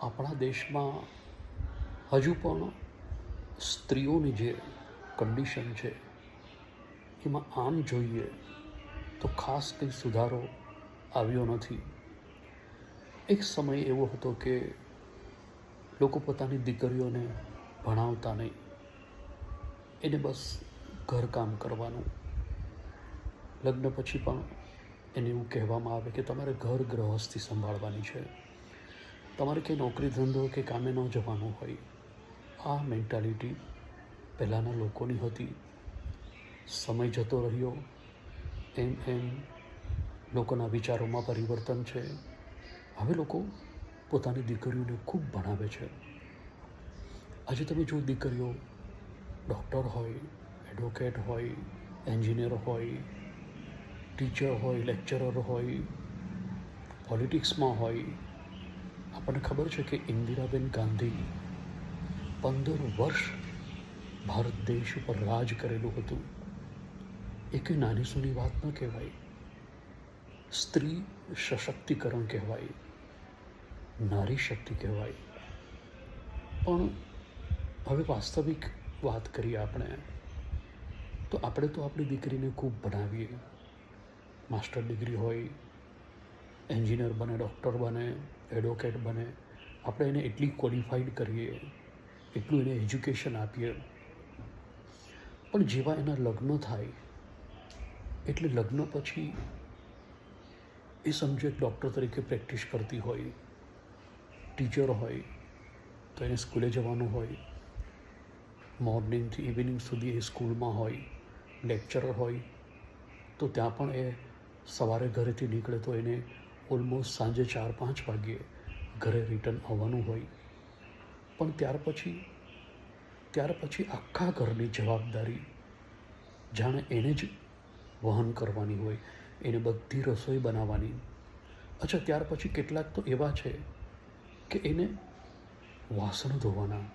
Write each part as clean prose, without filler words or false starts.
આપણા દેશમાં હજુ પણ સ્ત્રીઓની જે કન્ડિશન છે એમાં આમ જોઈએ તો ખાસ કંઈ સુધારો આવ્યો નથી. એક સમય એવો હતો કે લોકો પોતાની દીકરીઓને ભણાવતા નહીં, એને બસ ઘરકામ કરવાનું. લગ્ન પછી પણ એને એવું કહેવામાં આવે કે તમારે ઘર ગૃહસ્થી સંભાળવાની છે, તમારે કંઈ નોકરી ધંધો કે કામે ન જવાનું હોય. આ મેન્ટાલિટી પહેલાંના લોકોની હતી. સમય જતો રહ્યો એમ એમ લોકોના વિચારોમાં પરિવર્તન છે. હવે લોકો પોતાની દીકરીઓને ખૂબ ભણાવે છે. આજે તમે જો દીકરીઓ ડૉક્ટર હોય, એડવોકેટ હોય, એન્જિનિયર હોય, ટીચર હોય, લેક્ચરર હોય, પોલિટિક્સમાં હોય. આપણને ખબર છે કે ઇન્દિરાબેન ગાંધી 15 વર્ષ ભારત દેશ ઉપર રાજ કરેલું હતું. એ કંઈ નાની સૂની વાત ન કહેવાય. સ્ત્રી સશક્તિકરણ કહેવાય, નારી શક્તિ કહેવાય. પણ હવે વાસ્તવિક વાત કરીએ આપણે તો આપણી દીકરીને ખૂબ ભણાવીએ. માસ્ટર ડિગ્રી હોય, એન્જિનિયર બને, ડૉક્ટર બને, એડવોકેટ બને. આપણે એને એટલી ક્વોલિફાઈડ કરીએ, એટલું એને એજ્યુકેશન આપીએ. પણ જેવા એના લગ્ન થાય એટલે લગ્ન પછી એ સમજો એક ડૉક્ટર તરીકે પ્રેક્ટિસ કરતી હોય, ટીચર હોય તો એને સ્કૂલે જવાનું હોય, મોર્નિંગથી ઇવનિંગ સુધી એ સ્કૂલમાં હોય, લેક્ચરર હોય તો ત્યાં પણ એ સવારે ઘરેથી નીકળે તો એને ઓલમોસ્ટ સાંજે 4-5 વાગ્યે ઘરે રિટર્ન આવવાનું હોય. પણ ત્યાર પછી આખા ઘરની જવાબદારી જાણે એને જ વહન કરવાની હોય. એને બધી રસોઈ બનાવવાની. અચ્છા, ત્યાર પછી કેટલાક તો એવા છે કે એને વાસણ ધોવાના,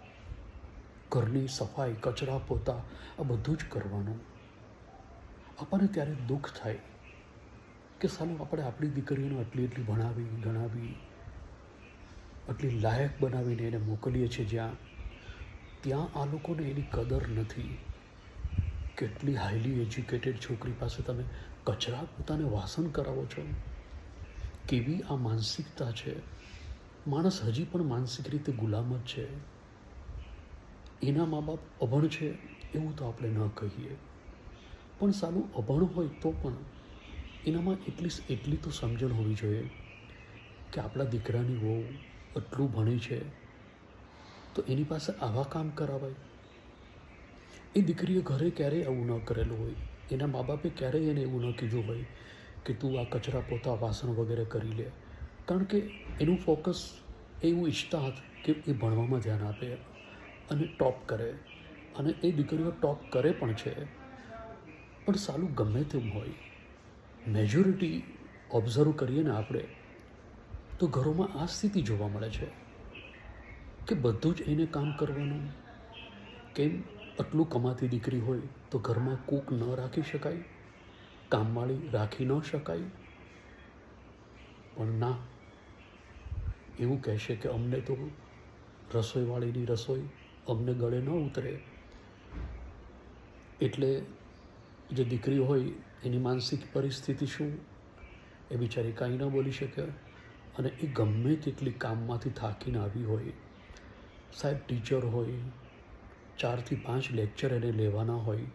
ઘરની સફાઈ, કચરા પોતા આ બધું જ કરવાનું. આપણને ત્યારે દુઃખ થાય કે સાલું આપણે આપણી દીકરીઓને એટલી ભણાવી આટલી લાયક બનાવીને એને મોકલીએ છીએ ત્યાં આ લોકોને એની કદર નથી. કેટલી હાઈલી એજ્યુકેટેડ છોકરી પાસે તમે કચરા પોતાને વાસણ કરાવો છો. કેવી આ માનસિકતા છે. માણસ હજી પણ માનસિક રીતે ગુલામ જ છે. એના મા બાપ અભણ છે એવું તો આપણે ન કહીએ, પણ સાલું અભણ હોય તો પણ એનામાં એટલી તો સમજણ હોવી જોઈએ કે આપણા દીકરાની વહુ એટલું ભણી છે તો એની પાસે આવા કામ કરાવાય. એ દીકરીએ ઘરે ક્યારેય આવું ન કરેલું હોય. એના મા બાપે ક્યારેય એને એવું ન કીધું હોય કે તું આ કચરા પોતા વાસણ વગેરે કરી લે. કારણ કે એનું ફોકસ એવું ઈચ્છતા હતા કે એ ભણવામાં ધ્યાન આપે અને ટોપ કરે. અને એ દીકરીઓ ટોપ કરે પણ છે. પણ સાલું ગમે તેમ હોય, મેજોરિટી ઓબ્ઝર્વ કરીએ ને આપણે તો ઘરોમાં આ સ્થિતિ જોવા મળે છે કે બધું જ એને કામ કરવાનું. કેમ? આટલું કમાતી દીકરી હોય તો ઘરમાં કૂક ન રાખી શકાય, કામવાળી રાખી ન શકાય? પણ ના, એવું કહેશે કે અમને તો રસોઈવાળીની રસોઈ અમને ગળે ન ઉતરે. એટલે જે દીકરી હોય એની માનસિક પરિસ્થિતિ શું? એ બિચારી કાંઈ ન બોલી શકે. અને એ ગમે તેટલી કામમાંથી થાકીને આવી હોય, સાહેબ ટીચર હોય, 4 થી 5 લેક્ચર એને લેવાના હોય,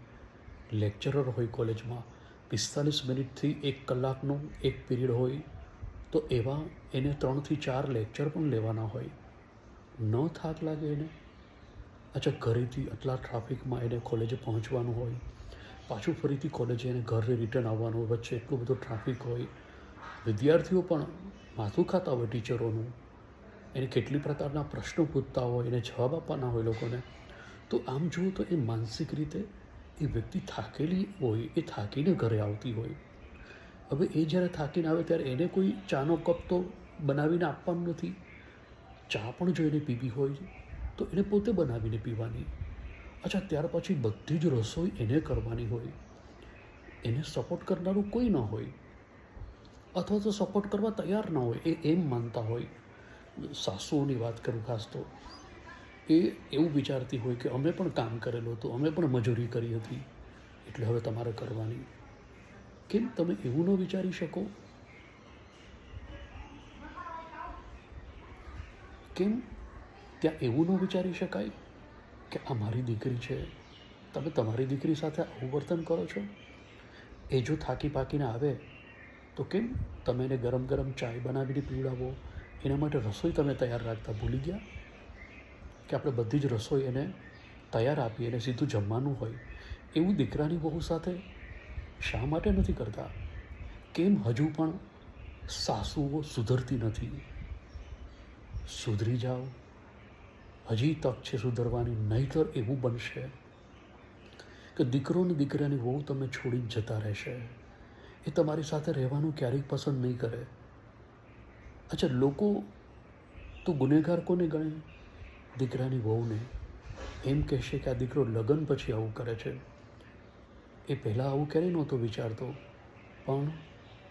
લેક્ચરર હોય કોલેજમાં, 45 મિનિટથી 1 કલાકનો એક પીરિયડ હોય તો એવા એને 3 થી 4 લેક્ચર પણ લેવાના હોય. ન થાક લાગે એને? અચ્છા, ઘરેથી આટલા ટ્રાફિકમાં એને કોલેજે પહોંચવાનું હોય, પાછું ફરીથી કોલેજે એને ઘરે રિટર્ન આવવાનું હોય, વચ્ચે એટલું બધું ટ્રાફિક હોય. વિદ્યાર્થીઓ પણ માથું ખાતા હોય ટીચરોનું. એને કેટલી પ્રકારના પ્રશ્નો પૂછતા હોય, એને જવાબ આપવાના હોય લોકોને. તો આમ જુઓ તો એ માનસિક રીતે એ વ્યક્તિ થાકેલી હોય, એ થાકીને ઘરે આવતી હોય. હવે એ જ્યારે થાકીને આવે ત્યારે એને કોઈ ચાનો કપ તો બનાવીને આપવાનું નથી. ચા પણ જો એને પીવી હોય તો એને પોતે બનાવીને પીવાની. અચ્છા, ત્યાર પછી બધી જ રસોઈ એને કરવાની હોય. એને સપોર્ટ કરનારું કોઈ ન હોય, અથવા તો સપોર્ટ કરવા તૈયાર ન હોય. એ એમ માનતા હોય સાસુઓની વાત કરું ખાસ તો, એ એવું વિચારતી હોય કે અમે પણ કામ કરેલું હતું, અમે પણ મજૂરી કરી હતી, એટલે હવે તમારે કરવાની. કેમ તમે એવું ન વિચારી શકો? કેમ ત્યાં એવું ન વિચારી શકાય કે આ મારી દીકરી છે, તમે તમારી દીકરી સાથે આવું વર્તન કરો છો? એ જો થાકી પાકીને આવે તો કેમ તમે એને ગરમ ગરમ ચાય બનાવીને પીવડાવો, એના માટે રસોઈ તમે તૈયાર રાખતા ભૂલી ગયા કે આપણે બધી જ રસોઈ એને તૈયાર આપી એને સીધું જમવાનું હોય? એવું દીકરાની બહુ સાથે શા માટે નથી કરતા? કેમ હજુ પણ સાસુઓ સુધરતી નથી? સુધરી જાઓ, હજી તક છે સુધરવાની, નહીંતર એવું બનશે કે દીકરો ને દીકરાની વહુ તમે છોડીને જતા રહેશે. એ તમારી સાથે રહેવાનું ક્યારેય પસંદ નહીં કરે. અચ્છા, લોકો તો ગુનેગાર કોને ગણે? દીકરાની વહુને. એમ કહેશે કે આ દીકરો લગ્ન પછી આવું કરે છે, એ પહેલાં આવું ક્યારેય નહોતો વિચારતો. પણ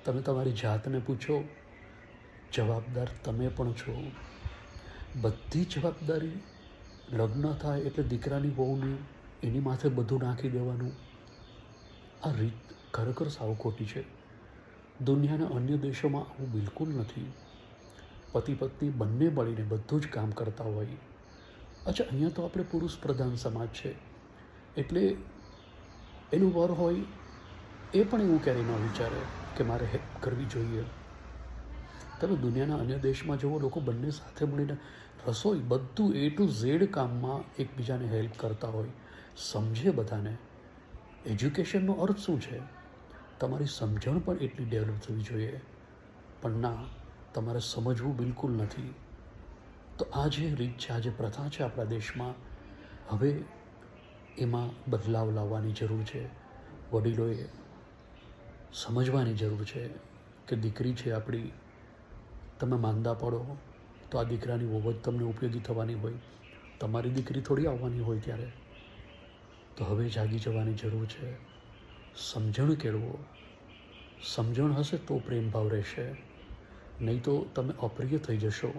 તમે તમારી જાતને પૂછો, જવાબદાર તમે પણ છો. બધી જવાબદારી લગ્ન થાય એટલે દીકરાની વહુની એની માથે બધું નાખી દેવાનું, આ રીત ખરેખર સાવ ખોટી છે. દુનિયાના અન્ય દેશોમાં આવું બિલકુલ નથી. પતિ પત્ની બંને મળીને બધું જ કામ કરતા હોય. અચ્છા, અહીંયા તો આપણે પુરુષ પ્રધાન સમાજ છે, એટલે એનું વર હોય એ પણ એવું ક્યારેય ન વિચારે કે મારે હેલ્પ કરવી જોઈએ. તમે દુનિયાના અન્ય દેશમાં જુઓ, લોકો બંને સાથે મળીને રસોઈ બધું A to Z કામમાં એકબીજાને હેલ્પ કરતા હોય, સમજે બધાને. એજ્યુકેશનનો અર્થ શું છે? તમારી સમજણ પણ એટલી ડેવલપ થવી જોઈએ. પણ ના, તમારે સમજવું બિલકુલ નથી. તો આ જે રીત છે, આ જે પ્રથા છે આપણા દેશમાં, હવે એમાં બદલાવ લાવવાની જરૂર છે. વડીલોએ સમજવાની જરૂર છે કે દીકરી છે આપણી, તમે માંદા પડો તો આ દીકરાની વહુ જ તમને ઉપયોગી થવાની હોય, તમારી દીકરી થોડી આવવાની હોય ત્યારે. તો હવે જાગી જવાની જરૂર છે. સમજણ કેળવો. સમજણ હશે તો પ્રેમ ભાવ રહેશે, નહીં તો તમે અપ્રિય થઈ જશો.